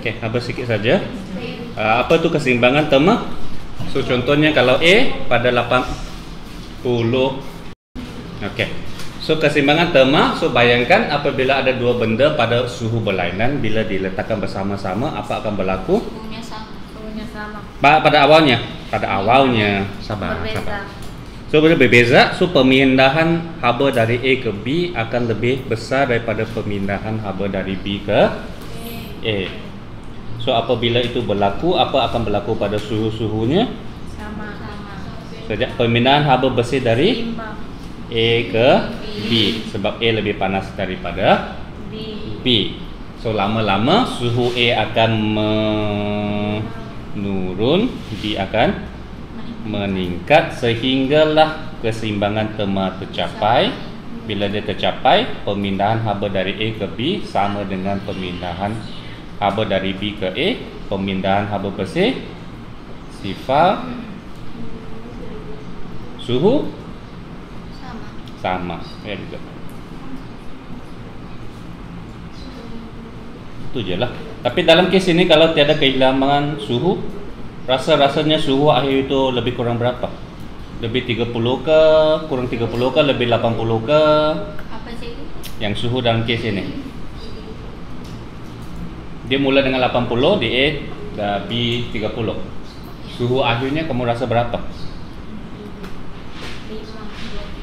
Okey, habis sikit saja. Apa tu keseimbangan terma? So contohnya kalau A pada 80. Okey. So keseimbangan terma, so bayangkan apabila ada dua benda pada suhu berlainan, bila diletakkan bersama-sama, apa akan berlaku? Suhunya sama. Pada awalnya, sabar. So bila berbeza, so pemindahan haba dari A ke B akan lebih besar daripada pemindahan haba dari B ke A. So apabila itu berlaku, apa akan berlaku pada suhu-suhunya? Sama. Sejak pemindahan haba bersih dari Imbang. A ke B, sebab A lebih panas daripada B. So lama-lama suhu A akan menurun, B akan meningkat sehinggalah keseimbangan terma tercapai. Bila dia tercapai, pemindahan haba dari A ke B sama dengan pemindahan haba dari B ke A. Pemindahan haba bersih sifar suhu sama. Ya juga. Itu je lah. Tapi dalam kes ini kalau tiada kehilangan suhu, rasanya suhu akhir itu lebih kurang berapa? Lebih 30 ke, kurang 30 ke, lebih 80 ke? Apa sih itu? Yang suhu dalam kes ini. Dia mula dengan 80, di A dan B 30. Suhu akhirnya kamu rasa berapa?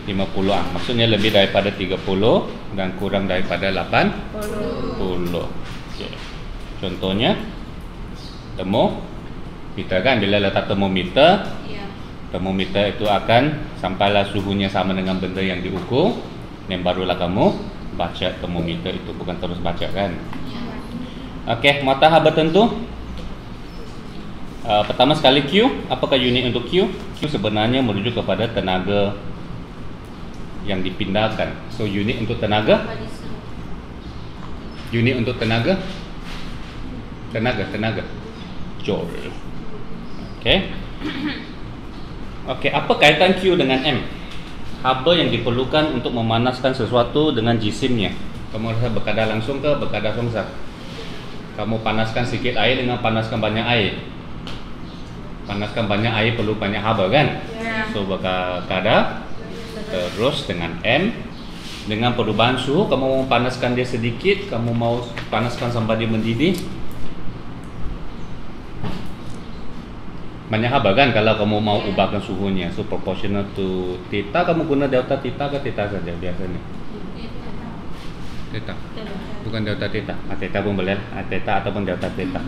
50 ah. Maksudnya lebih daripada 30 dan kurang daripada 80. Okay. Contohnya termometer kan, bila letak termometer, termometer itu akan sampailah suhunya sama dengan benda yang diukur, dan barulah kamu baca termometer itu, bukan terus baca kan. Okey, muatan haba tentu. Pertama sekali Q. Apakah unit untuk Q? Q sebenarnya merujuk kepada tenaga yang dipindahkan. So unit untuk tenaga, tenaga joule. Okey, apa kaitan Q dengan M? Haba yang diperlukan untuk memanaskan sesuatu dengan jisimnya. Kamu rasa berkadar langsung ke berkadar songsa? Kamu panaskan sikit air dengan panaskan banyak air. Panaskan banyak air perlu banyak haba kan? So berkadar. Terus dengan M, dengan perubahan suhu, kamu mau panaskan dia sedikit, kamu mau panaskan sampai dia mendidih, banyak haba kan kalau kamu mau ubahkan suhunya. So proportional to theta, kamu guna delta theta ke theta saja biasanya? Theta, bukan delta theta. Theta pun boleh, theta ataupun delta theta.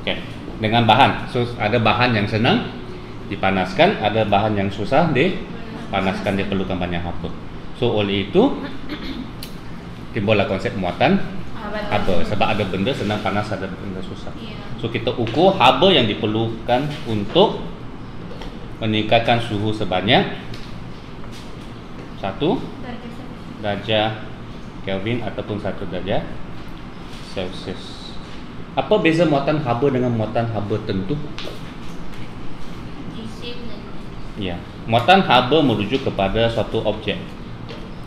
Okay. Dengan bahan, so ada bahan yang senang dipanaskan, ada bahan yang susah dipanaskan, dia perlukan banyak haba. So oleh itu timbullah konsep muatan haba, sebab ada benda senang panas, ada benda susah. So kita ukur haba yang diperlukan untuk meningkatkan suhu sebanyak 1 darjah Kelvin ataupun 1 darjah Celsius. Apa beza muatan haba dengan muatan haba tentu? Ya, muatan haba merujuk kepada suatu objek,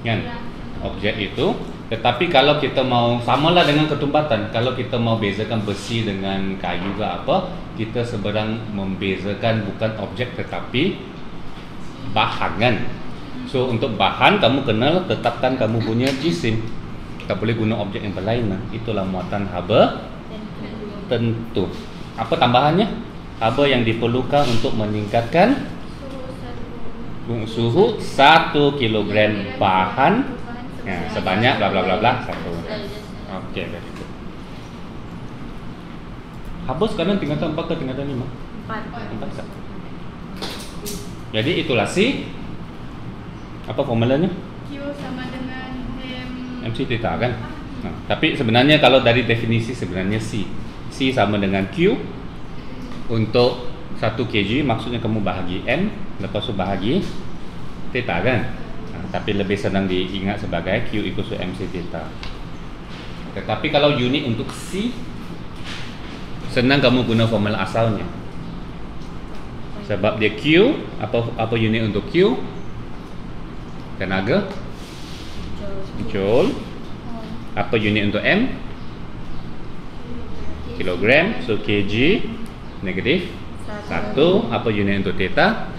kan? Objek itu. Tetapi kalau kita mau, samalah dengan ketumbatan, kalau kita mau bezakan besi dengan kayu ke apa, kita sebenarnya membezakan bukan objek tetapi bahan kan. So untuk bahan kamu kena tetapkan kamu punya jisim, tak boleh guna objek yang berlainan. Itulah muatan haba tentu. Apa tambahannya? Haba yang diperlukan untuk meningkatkan suhu 1 kilogram bahan sebanyak bla bla bla bla 1. Okey, very good. Haba sekarang tingkatan 4 ke tingkatan 5? 4. Jadi itulah C. Apa formulanya? Q sama dengan MC theta kan? Tapi sebenarnya kalau dari definisi sebenarnya C sama dengan Q. Untuk 1 kg maksudnya kamu bahagi M, lepas tu bahagi theta kan? Tapi lebih senang diingat sebagai Q equals to MC theta. Tetapi kalau unit untuk C, senang kamu guna formula asalnya. Sebab dia Q, apa unit untuk Q? Tenaga joule. Apa unit untuk M? kilogram. So kg negatif 1. Apa unit untuk theta?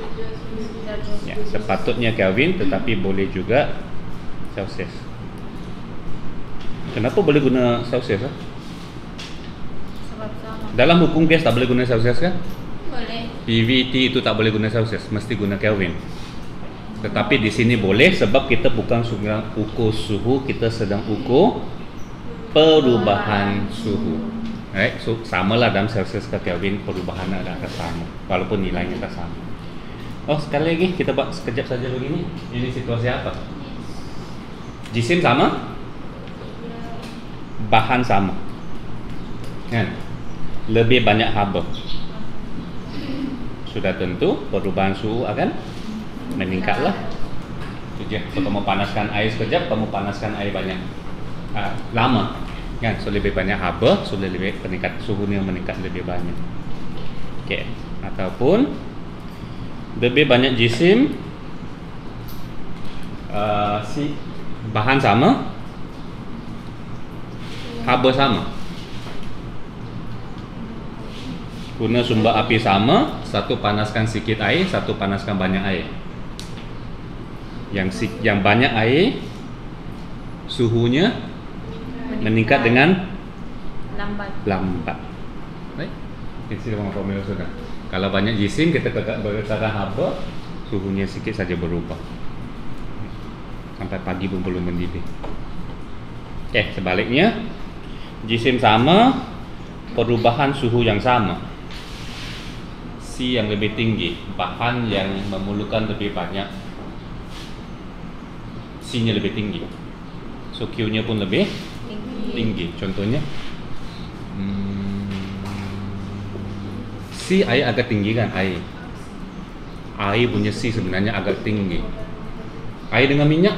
Ya, sepatutnya Kelvin, tetapi boleh juga Celsius. Kenapa boleh guna Celsius? Sebab sama. Dalam hukum gas tak boleh guna Celsius kan? Boleh. PVT itu tak boleh guna Celsius, mesti guna Kelvin. Tetapi di sini boleh sebab kita bukan sedang ukur suhu, kita sedang ukur perubahan suhu. Right? So samalah dalam Celsius ke Kelvin, perubahan ada sama walaupun nilainya tak sama. Oh, sekali lagi kita buat sekejap saja begini. Ini situasi apa? Jisim sama, bahan sama. Kan? Lebih banyak haba. Sudah tentu perubahan suhu akan meningkatlah. Itu je. So kamu panaskan air sekejap, kamu panaskan air banyak lama. Kan? So lebih banyak haba, so lebih peningkat suhunya meningkat lebih banyak. Okey. Ataupun lebih banyak jisim, si bahan sama, haba sama. Guna sumber api sama, satu panaskan sikit air, satu panaskan banyak air. Yang banyak air suhunya meningkat dengan lambat. Baik. Ini memang formula sudah. Kalau banyak jisim kita berkatakan haba, suhunya sikit saja berubah. Sampai pagi pun belum mendidih. Okey, sebaliknya jisim sama, perubahan suhu yang sama. C yang lebih tinggi, bahan yang memerlukan lebih banyak, C-nya lebih tinggi. So Q-nya pun lebih tinggi. Contohnya C air agak tinggi kan, air punya C sebenarnya agak tinggi. Air dengan minyak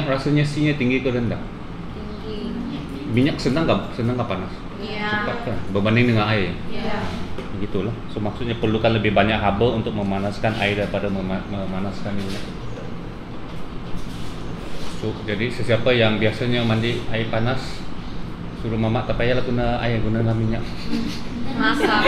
rasanya C-nya tinggi ke rendah? Tinggi. Minyak senang nggak panas? Iya. Cepat kan berbanding dengan air. Iya. Begitulah. So maksudnya perlukan lebih banyak haba untuk memanaskan air daripada memanaskan minyak. So jadi sesiapa yang biasanya mandi air panas, suruh mamak tak payahlah guna air, gunalah minyak. Masak.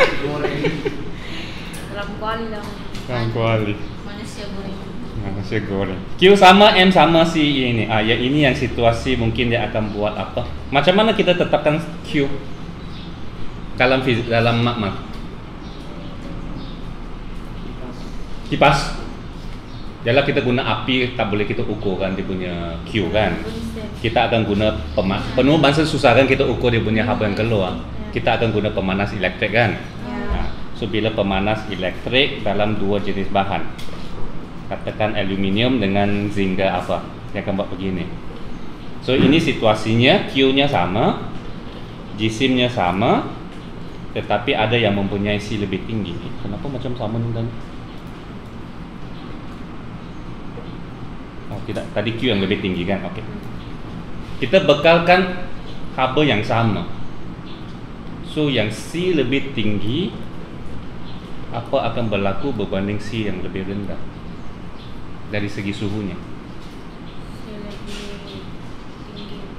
Dalam kuali lah. Dalam kuali. Manusia goreng. Nasi goreng. Q sama M sama C ini. Ya ini yang situasi mungkin dia akan buat apa? Macam mana kita tetapkan Q dalam makmal? Kipas. Yalah kita guna api, tak boleh kita ukur kan dia punya Q kan. Kita akan guna penuh bangsa susah kan kita ukur dia punya haba yang keluar. Kita akan guna pemanas elektrik kan. So bila pemanas elektrik dalam dua jenis bahan, katakan aluminium dengan zinc apa, dia akan buat begini. So ini situasinya Q-nya sama, jisimnya sama, tetapi ada yang mempunyai C lebih tinggi. Kenapa macam sama nih dan? Oh tidak, tadi Q yang lebih tinggi kan? Okey. Kita bekalkan haba yang sama. So yang C lebih tinggi, apa akan berlaku berbanding C yang lebih rendah? Dari segi suhunya.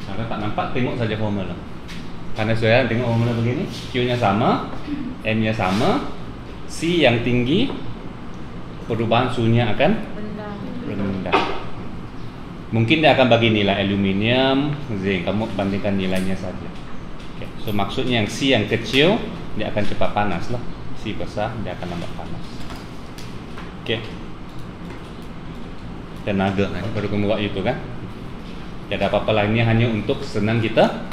Kalau tak nampak, tengok saja formula. Karena saya tengok formula begini, Q-nya sama, M-nya sama, C yang tinggi, perubahan suhunya akan rendah. Mungkin dia akan bagi nilai aluminium, zinc, kamu bandingkan nilainya saja. Okay. So maksudnya yang C yang kecil, dia akan cepat panas lah. C besar, dia akan lambat panas. Okey. Tenaga baru kamu buat itu kan. Tidak ada apa-apa lainnya, hanya untuk senang kita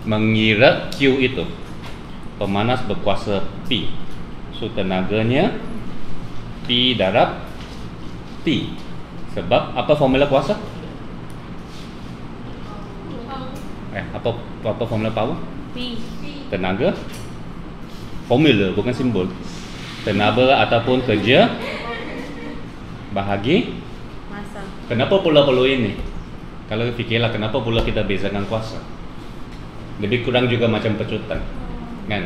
mengira Q itu. Pemanas berkuasa P. So tenaganya P darab T. Sebab apa formula kuasa? Apa formula power? P. Tenaga. Formula bukan simbol. Tenaga ataupun kerja bahagi Masa. Kenapa pula perlu ini? Kalau fikirlah kenapa pula kita bezakan kuasa? Lebih kurang juga macam pecutan, kan?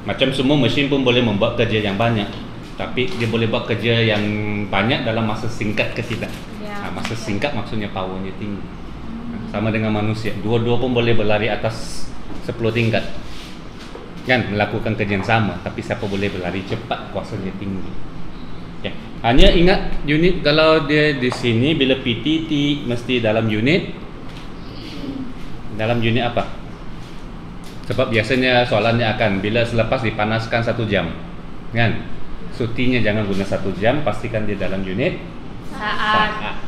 Macam semua mesin pun boleh membuat kerja yang banyak, tapi dia boleh buat kerja yang banyak dalam masa singkat ke tidak? Ya. Masa singkat maksudnya powernya tinggi. sama dengan manusia. Dua-dua pun boleh berlari atas 10 tingkat. Kan melakukan kerja yang sama, tapi siapa boleh berlari cepat kuasanya tinggi. Okay. Hanya ingat unit kalau dia di sini bila PTT mesti dalam unit apa? Sebab biasanya soalannya akan bila selepas dipanaskan 1 jam. Kan? So T-nya jangan guna 1 jam, pastikan dia dalam unit Saat.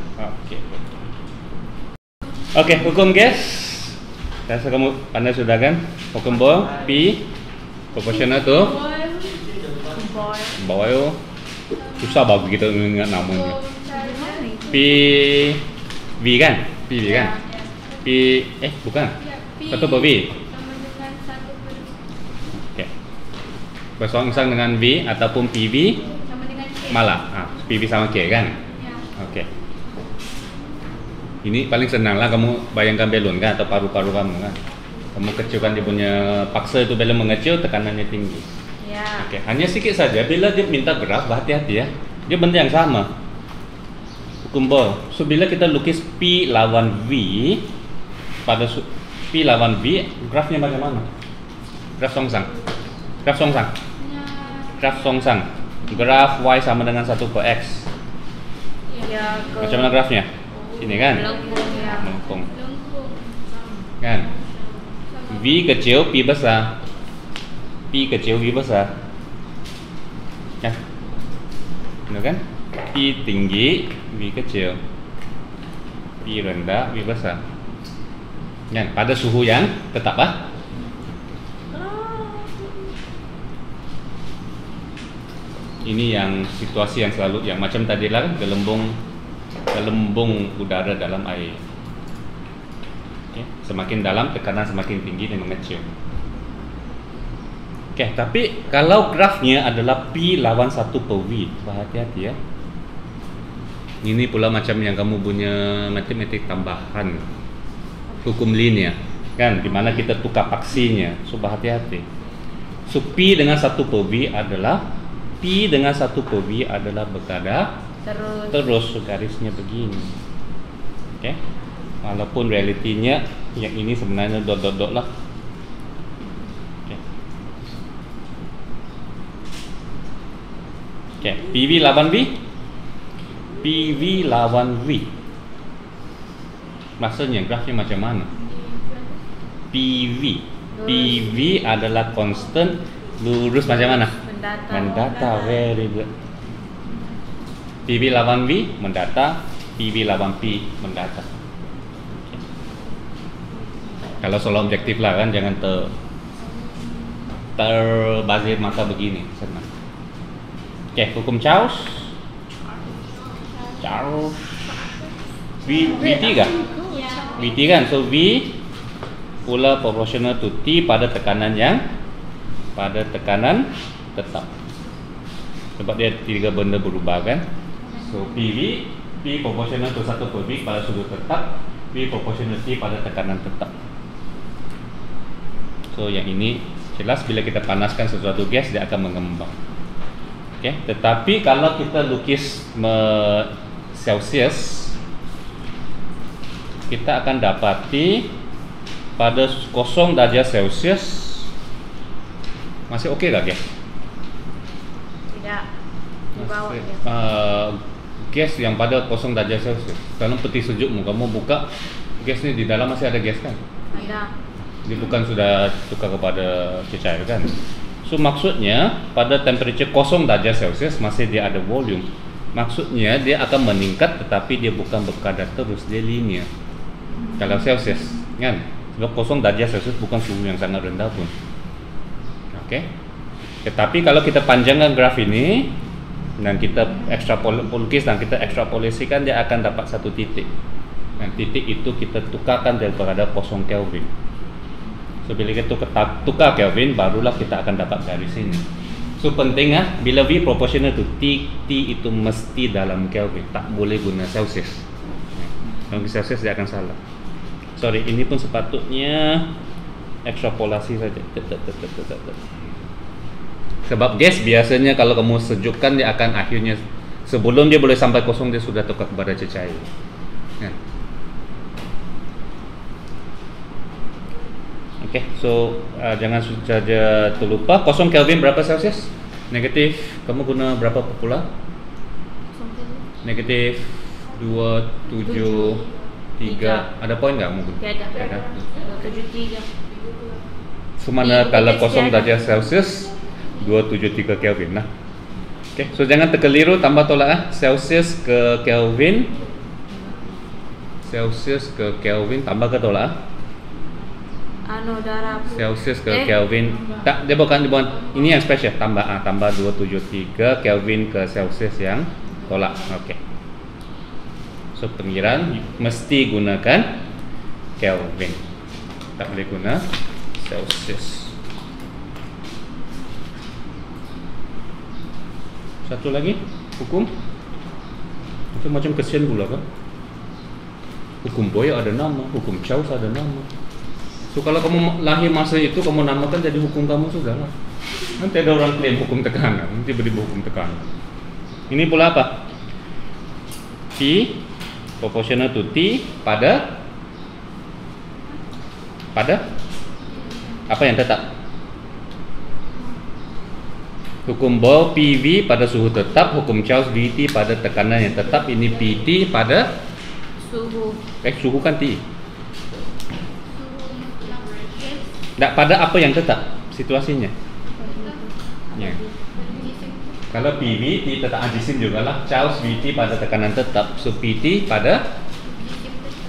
Okey, hukum gas. Rasa kamu pandai sudah kan? Hukum boil P proportional to boil. Susah bagi kita ingat namanya. P V kan? P V kan? P bukan. Satu per V. Okey. Bersongsang dengan V ataupun PV malah. PV sama K kan? Okey. Ini paling senang lah, kamu bayangkan belon kan atau paru-paru kamu kan. Kamu kecilkan dia punya, paksa itu belon mengecil, tekanannya tinggi. Ya. Okey, hanya sikit saja bila dia minta graf, berhati-hati ya. Dia benda yang sama. Hukum Bohr. So bila kita lukis P lawan V pada P lawan V, grafnya bagaimana? Graf songsang. Graf songsang. Graf songsang. Graf Y sama dengan 1 per X. Ya, Macam mana grafnya? Ini kan? melengkung ya. Melengkung. Kan? V kecil, P besar. P kecil, V besar. Kan? Benar kan? P tinggi, V kecil. P rendah, V besar. Kan? Pada suhu yang tetap lah. Ini yang situasi yang selalu yang macam tadi lah, gelembung udara dalam air. Okay. Semakin dalam tekanan semakin tinggi dia mengecil. Okay, tapi kalau grafnya adalah P lawan 1 per V, berhati-hati ya. Ini pula macam yang kamu punya matematik tambahan, hukum linear kan, dimana kita tukar paksinya. So berhati-hati. So P dengan 1 per V adalah P dengan 1 per V adalah berkadar terus garisnya begini. Okay. Walaupun realitinya yang ini sebenarnya dot lah. Okay. Okay. PV lawan V. PV lawan V. Maksudnya grafnya macam mana? PV. PV adalah constant lurus macam mana? Mendata, very good. PV lawan V mendata, PV lawan P mendata. Okay. Kalau soal objektif lah kan, jangan terbazir mata begini, senang. Okay, hukum Charles. VT kan? VT kan? So V pula proportional to T pada tekanan tetap. Sebab dia 3 benda berubah kan. So PV, P proportional to 1 per V pada sudut tetap, V proportional T pada tekanan tetap. So yang ini jelas bila kita panaskan sesuatu gas dia akan mengembang. Okay. Tetapi kalau kita lukis Celsius, kita akan dapati pada 0 darjah Celsius masih okey tak gas? Tidak. Di bawah ya. Gas yang pada 0 darjah Celsius, dalam peti sejukmu kamu buka, gas ni di dalam masih ada gas kan? Ada. Dia bukan sudah tukar kepada cecair kan? So maksudnya pada temperature 0 darjah Celsius masih dia ada volume. Maksudnya dia akan meningkat tetapi dia bukan berkadar terus, dia linear. Kalau Celsius kan? Sebab 0 darjah Celsius bukan suhu yang sangat rendah pun. Okey. Tetapi kalau kita panjangkan graf ini dan kita lukis dan kita ekstrapolasikan, dia akan dapat satu titik. Dan titik itu kita tukarkan daripada 0 Kelvin. So bila kita tukar Kelvin, barulah kita akan dapat garis ini. So penting bila V proportional to T, T itu mesti dalam Kelvin, tak boleh guna Celsius. Kalau Celsius dia akan salah. Sorry, ini pun sepatutnya ekstrapolasi saja. Sebab gas biasanya kalau kamu sejukkan dia akan akhirnya sebelum dia boleh sampai 0 dia sudah tukar kepada cecair. Ya. Oke, so jangan saja terlupa 0 Kelvin berapa Celsius? Negatif, kamu guna berapa pula? Negatif 273. Ada poin nggak kamu guna? Tiada. 73. So mana kalau 0 derajat Celsius 273 Kelvin lah. Oke, so jangan terkeliru tambah tolak Celsius ke Kelvin. Celsius ke Kelvin tambah ke tolak Darah. Celsius ke Kelvin. Tak, dia bukan. Ini yang spesial, tambah 273 Kelvin ke Celsius yang tolak. Oke. So pengiran mesti gunakan Kelvin. Tak boleh guna Celsius. Satu lagi hukum. Itu macam kesian pula kan? Hukum Boyle ada nama, hukum Charles ada nama. So kalau kamu lahir masa itu kamu namakan jadi hukum kamu sudah lah. Nanti ada orang klaim hukum tekanan, nanti beri hukum tekanan. Ini pula apa? P proportional to T pada apa yang tetap? Hukum Boyle PV pada suhu tetap, hukum Charles VT pada tekanan yang tetap. Ini PT pada Suhu. suhu kan T. Tak, pada apa yang tetap situasinya? Ya. Kalau PV T tetap jisim juga lah. Charles VT pada tekanan tetap. So PT pada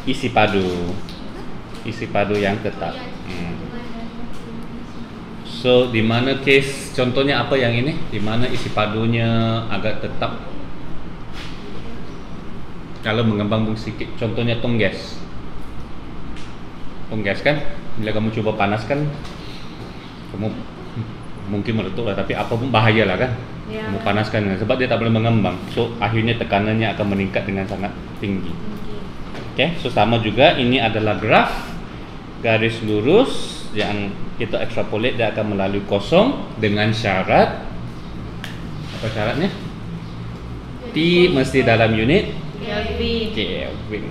isi padu yang tetap. So di mana case contohnya apa yang ini? Di mana isi padunya agak tetap. Kalau mengembang sedikit, contohnya tong gas kan, bila kamu coba panaskan, kamu mungkin meletup lah, tapi apapun bahaya lah kan. Kamu panaskan, sebab dia tak boleh mengembang. So akhirnya tekanannya akan meningkat dengan sangat tinggi. Oke, so sama juga ini adalah graf garis lurus yang kita ekstrapolate, dia akan melalui kosong dengan syarat apa syaratnya? T mesti dalam unit Kelvin. Kelvin.